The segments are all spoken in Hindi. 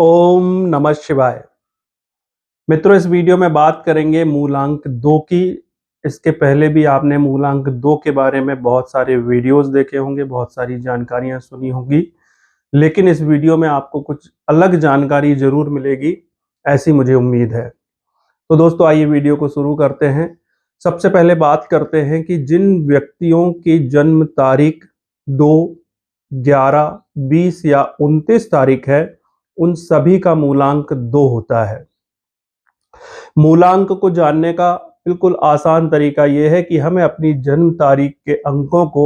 ओम नमः शिवाय। मित्रों, इस वीडियो में बात करेंगे मूलांक 2 की। इसके पहले भी आपने मूलांक 2 के बारे में बहुत सारे वीडियोस देखे होंगे, बहुत सारी जानकारियां सुनी होंगी, लेकिन इस वीडियो में आपको कुछ अलग जानकारी जरूर मिलेगी, ऐसी मुझे उम्मीद है। तो दोस्तों, आइए वीडियो को शुरू करते हैं। सबसे पहले बात करते हैं कि जिन व्यक्तियों की जन्म तारीख 2, 11, 20 या 29 तारीख है, उन सभी का मूलांक 2 होता है। मूलांक को जानने का बिल्कुल आसान तरीका यह है कि हमें अपनी जन्म तारीख के अंकों को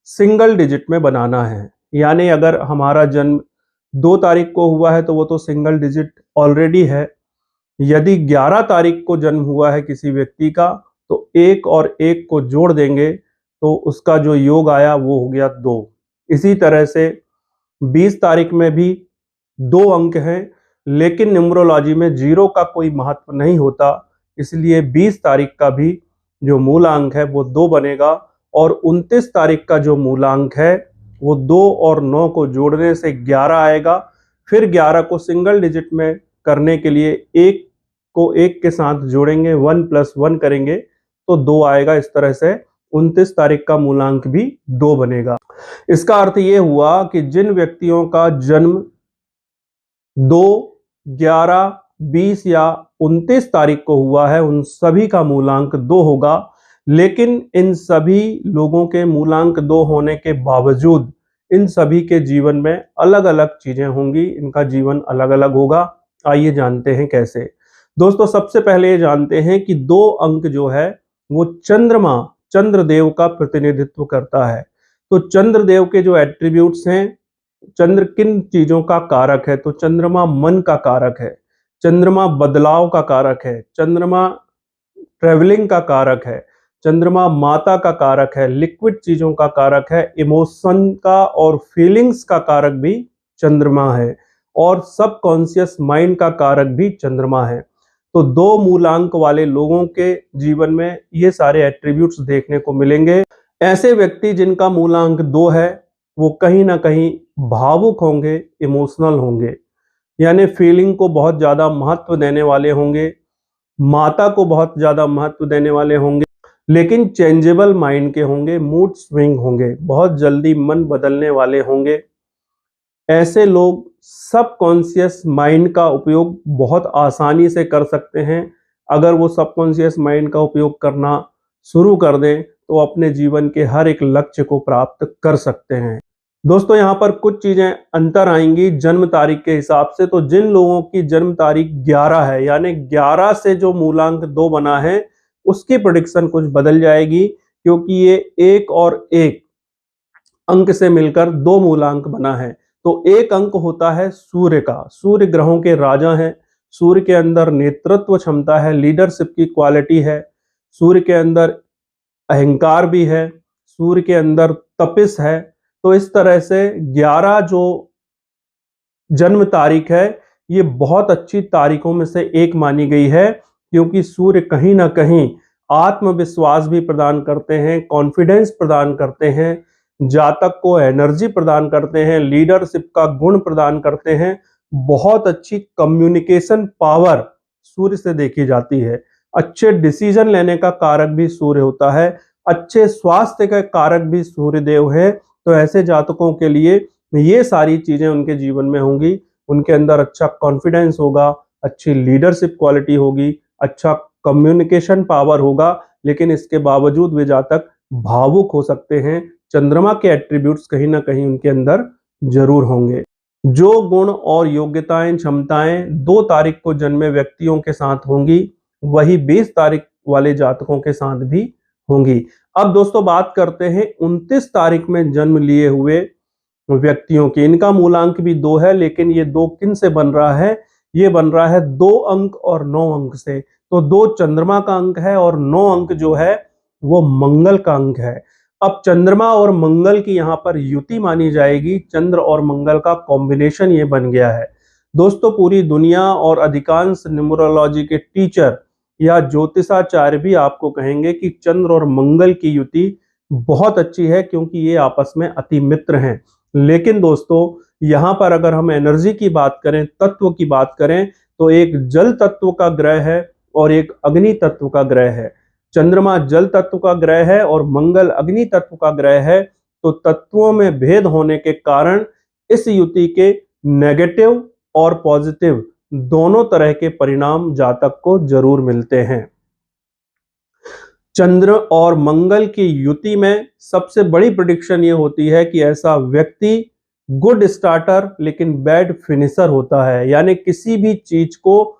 सिंगल डिजिट में बनाना है। यानी अगर हमारा जन्म 2 तारीख को हुआ है तो वो तो सिंगल डिजिट ऑलरेडी है। यदि 11 तारीख को जन्म हुआ है किसी व्यक्ति का तो 1 और 1 को जोड़ देंगे तो उसका जो योग आया वो हो गया 2। इसी तरह से 20 तारीख में भी 2 अंक हैं, लेकिन न्यूमरोलॉजी में 0 का कोई महत्व नहीं होता, इसलिए 20 तारीख का भी जो मूलांक है वो 2 बनेगा। और 29 तारीख का जो मूलांक है वो 2 और 9 को जोड़ने से 11 आएगा। फिर 11 को सिंगल डिजिट में करने के लिए 1 को 1 के साथ जोड़ेंगे, 1 + 1 करेंगे तो 2 आएगा। इस तरह से 29 तारीख का मूलांक भी 2 बनेगा। इसका अर्थ ये हुआ कि जिन व्यक्तियों का जन्म 2, 11, 20 या 29 तारीख को हुआ है उन सभी का मूलांक 2 होगा। लेकिन इन सभी लोगों के मूलांक 2 होने के बावजूद इन सभी के जीवन में अलग अलग चीजें होंगी, इनका जीवन अलग अलग होगा। आइए जानते हैं कैसे। दोस्तों, सबसे पहले ये जानते हैं कि 2 अंक जो है वो चंद्रदेव का प्रतिनिधित्व करता है। तो चंद्रदेव के जो एट्रीब्यूट्स हैं, चंद्र किन चीजों का कारक है, तो चंद्रमा मन का कारक है, चंद्रमा बदलाव का कारक है, चंद्रमा ट्रेवलिंग का कारक है, चंद्रमा माता का कारक है, लिक्विड चीजों का कारक है, इमोशन का और फीलिंग्स का कारक भी चंद्रमा है, और सब कॉन्शियस माइंड का कारक भी चंद्रमा है। तो 2 मूलांक वाले लोगों के जीवन में ये सारे एट्रीब्यूट्स देखने को मिलेंगे। ऐसे व्यक्ति जिनका मूलांक 2 है वो कहीं ना कहीं भावुक होंगे, इमोशनल होंगे, यानी फीलिंग को बहुत ज्यादा महत्व देने वाले होंगे, माता को बहुत ज्यादा महत्व देने वाले होंगे, लेकिन चेंजेबल माइंड के होंगे, मूड स्विंग होंगे, बहुत जल्दी मन बदलने वाले होंगे। ऐसे लोग सब कॉन्शियस माइंड का उपयोग बहुत आसानी से कर सकते हैं। अगर वो सब कॉन्शियस माइंड का उपयोग करना शुरू कर दें तो अपने जीवन के हर एक लक्ष्य को प्राप्त कर सकते हैं। दोस्तों, यहाँ पर कुछ चीजें अंतर आएंगी जन्म तारीख के हिसाब से। तो जिन लोगों की जन्म तारीख 11 है, यानी 11 से जो मूलांक 2 बना है उसकी प्रेडिक्शन कुछ बदल जाएगी, क्योंकि ये 1 और 1 अंक से मिलकर 2 मूलांक बना है। तो 1 अंक होता है सूर्य का, सूर्य ग्रहों के राजा हैं, सूर्य के अंदर नेतृत्व क्षमता है, लीडरशिप की क्वालिटी है, सूर्य के अंदर अहंकार भी है, सूर्य के अंदर तपिश है। तो इस तरह से 11 जो जन्म तारीख है ये बहुत अच्छी तारीखों में से एक मानी गई है, क्योंकि सूर्य कहीं ना कहीं आत्मविश्वास भी प्रदान करते हैं, कॉन्फिडेंस प्रदान करते हैं, जातक को एनर्जी प्रदान करते हैं, लीडरशिप का गुण प्रदान करते हैं। बहुत अच्छी कम्युनिकेशन पावर सूर्य से देखी जाती है। अच्छे डिसीजन लेने का कारक भी सूर्य होता है, अच्छे स्वास्थ्य का कारक भी सूर्य देव है। तो ऐसे जातकों के लिए ये सारी चीजें उनके जीवन में होंगी। उनके अंदर अच्छा कॉन्फिडेंस होगा, अच्छी लीडरशिप क्वालिटी होगी, अच्छा कम्युनिकेशन पावर होगा, लेकिन इसके बावजूद वे जातक भावुक हो सकते हैं। चंद्रमा के एट्रीब्यूट्स कहीं ना कहीं उनके अंदर जरूर होंगे। जो गुण और योग्यताएं, क्षमताएं 2 तारीख को जन्मे व्यक्तियों के साथ होंगी वही 20 तारीख वाले जातकों के साथ भी होंगी। अब दोस्तों, बात करते हैं 29 तारीख में जन्म लिए हुए व्यक्तियों की। इनका मूलांक भी 2 है, लेकिन ये 2 किन से बन रहा है? ये बन रहा है 2 अंक और 9 अंक से। तो 2 चंद्रमा का अंक है और 9 अंक जो है वो मंगल का अंक है। अब चंद्रमा और मंगल की यहाँ पर युति मानी जाएगी, चंद्र और मंगल का कॉम्बिनेशन ये बन गया है। दोस्तों, पूरी दुनिया और अधिकांश न्यूमरोलॉजी के टीचर या ज्योतिषाचार्य भी आपको कहेंगे कि चंद्र और मंगल की युति बहुत अच्छी है, क्योंकि ये आपस में अति मित्र हैं। लेकिन दोस्तों यहाँ पर अगर हम एनर्जी की बात करें, तत्व की बात करें, तो एक जल तत्व का ग्रह है और एक अग्नि तत्व का ग्रह है। चंद्रमा जल तत्व का ग्रह है और मंगल अग्नि तत्व का ग्रह है। तो तत्वों में भेद होने के कारण इस युति के नेगेटिव और पॉजिटिव दोनों तरह के परिणाम जातक को जरूर मिलते हैं। चंद्र और मंगल की युति में सबसे बड़ी प्रेडिक्शन ये होती है कि ऐसा व्यक्ति गुड स्टार्टर लेकिन बैड फिनिशर होता है। यानी किसी भी चीज को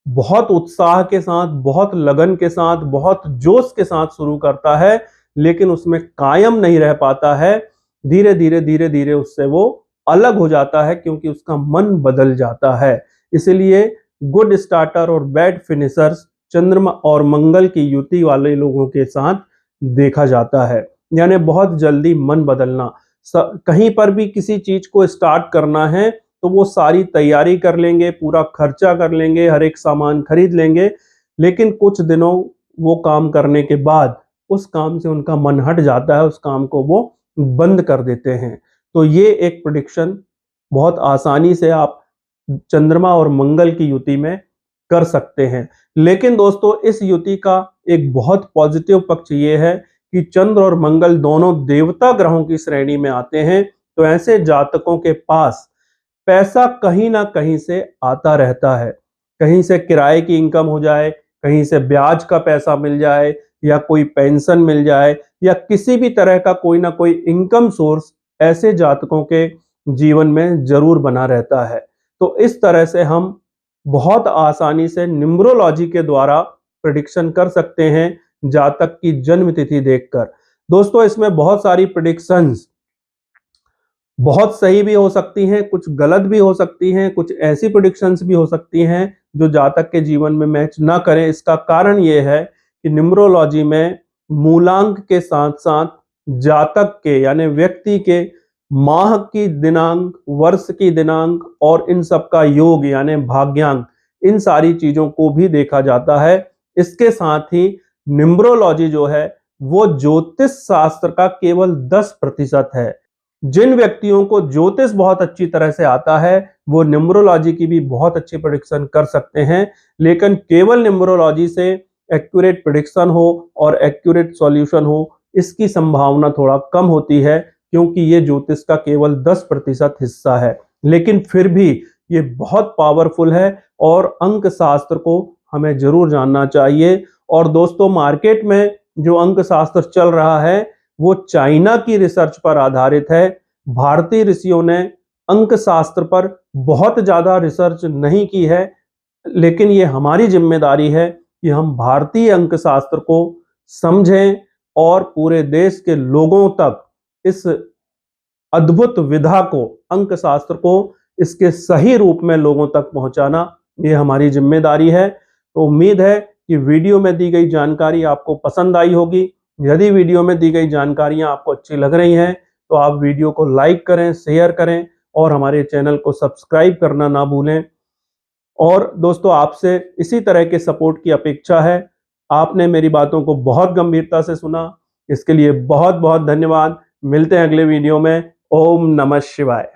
बहुत उत्साह के साथ, बहुत लगन के साथ, बहुत जोश के साथ शुरू करता है, लेकिन उसमें कायम नहीं रह पाता है। धीरे धीरे उससे वो अलग हो जाता है क्योंकि उसका मन बदल जाता है। इसलिए गुड स्टार्टर और बैड फिनिशर्स चंद्रमा और मंगल की युति वाले लोगों के साथ देखा जाता है। यानी बहुत जल्दी मन बदलना, कहीं पर भी किसी चीज को स्टार्ट करना है तो वो सारी तैयारी कर लेंगे, पूरा खर्चा कर लेंगे, हर एक सामान खरीद लेंगे, लेकिन कुछ दिनों वो काम करने के बाद उस काम से उनका मन हट जाता है, उस काम को वो बंद कर देते हैं। तो ये एक प्रेडिक्शन बहुत आसानी से आप चंद्रमा और मंगल की युति में कर सकते हैं। लेकिन दोस्तों इस युति का एक बहुत पॉजिटिव पक्ष ये है कि चंद्र और मंगल दोनों देवता ग्रहों की श्रेणी में आते हैं। तो ऐसे जातकों के पास पैसा कहीं ना कहीं से आता रहता है। कहीं से किराए की इनकम हो जाए, कहीं से ब्याज का पैसा मिल जाए, या कोई पेंशन मिल जाए, या किसी भी तरह का कोई ना कोई इनकम सोर्स ऐसे जातकों के जीवन में जरूर बना रहता है। तो इस तरह से हम बहुत आसानी से न्यूमरोलॉजी के द्वारा प्रेडिक्शन कर सकते हैं जातक की जन्म तिथि देखकर। दोस्तों इसमें बहुत सारी प्रेडिक्शंस बहुत सही भी हो सकती हैं, कुछ गलत भी हो सकती हैं, कुछ ऐसी प्रेडिक्शंस भी हो सकती हैं जो जातक के जीवन में मैच ना करें। इसका कारण ये है कि न्यूमरोलॉजी में मूलांक के साथ साथ जातक के यानी व्यक्ति के माह की दिनांक, वर्ष की दिनांक और इन सब का योग यानी भाग्यांक, इन सारी चीजों को भी देखा जाता है। इसके साथ ही न्यूमरोलॉजी जो है वो ज्योतिष शास्त्र का केवल 10% है। जिन व्यक्तियों को ज्योतिष बहुत अच्छी तरह से आता है वो न्यूमरोलॉजी की भी बहुत अच्छी प्रेडिक्शन कर सकते हैं, लेकिन केवल न्यूमरोलॉजी से एक्यूरेट प्रेडिक्शन हो और एक्यूरेट सॉल्यूशन हो इसकी संभावना थोड़ा कम होती है, क्योंकि ये ज्योतिष का केवल 10% हिस्सा है। लेकिन फिर भी ये बहुत पावरफुल है और अंक शास्त्र को हमें जरूर जानना चाहिए। और दोस्तों मार्केट में जो अंक शास्त्र चल रहा है वो चाइना की रिसर्च पर आधारित है। भारतीय ऋषियों ने अंक शास्त्र पर बहुत ज्यादा रिसर्च नहीं की है, लेकिन ये हमारी जिम्मेदारी है कि हम भारतीय अंक शास्त्र को समझें और पूरे देश के लोगों तक इस अद्भुत विधा को, अंक शास्त्र को इसके सही रूप में लोगों तक पहुंचाना ये हमारी जिम्मेदारी है। तो उम्मीद है कि वीडियो में दी गई जानकारी आपको पसंद आई होगी। यदि वीडियो में दी गई जानकारियां आपको अच्छी लग रही हैं तो आप वीडियो को लाइक करें, शेयर करें और हमारे चैनल को सब्सक्राइब करना ना भूलें। और दोस्तों आपसे इसी तरह के सपोर्ट की अपेक्षा है। आपने मेरी बातों को बहुत गंभीरता से सुना, इसके लिए बहुत बहुत धन्यवाद। मिलते हैं अगले वीडियो में। ओम नमः शिवाय।